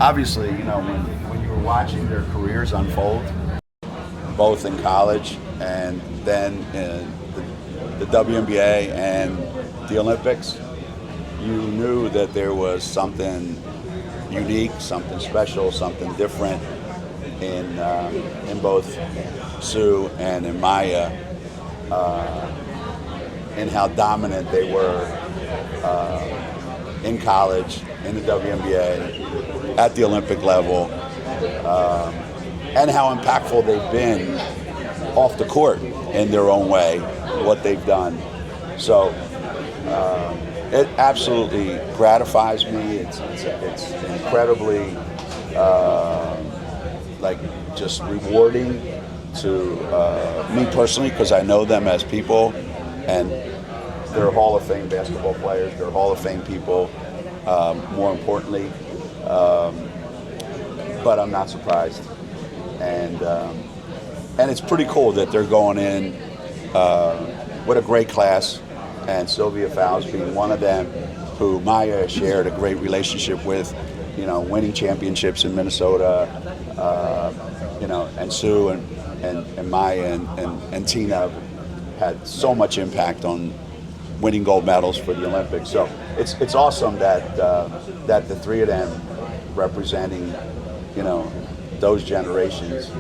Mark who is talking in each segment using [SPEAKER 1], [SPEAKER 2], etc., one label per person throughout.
[SPEAKER 1] obviously, when you were watching their careers unfold, both in college and then in the WNBA and the Olympics, you knew that there was something unique, something special, something different in both Sue and in Maya, in how dominant they were in college, in the WNBA, at the Olympic level, and how impactful they've been off the court in their own way, what they've done. So it absolutely gratifies me. It's incredibly just rewarding to me personally, because I know them as people, and they're Hall of Fame basketball players. They're Hall of Fame people. More importantly, but I'm not surprised, and it's pretty cool that they're going in with a great class, and Sylvia Fowles being one of them, who Maya shared a great relationship with, winning championships in Minnesota, and Sue and Maya and Tina had so much impact on winning gold medals for the Olympics. So it's awesome that the three of them representing, those generations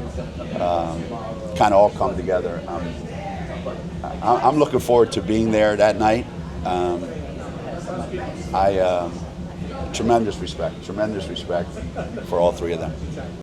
[SPEAKER 1] kind of all come together. I'm looking forward to being there that night. Tremendous respect for all three of them.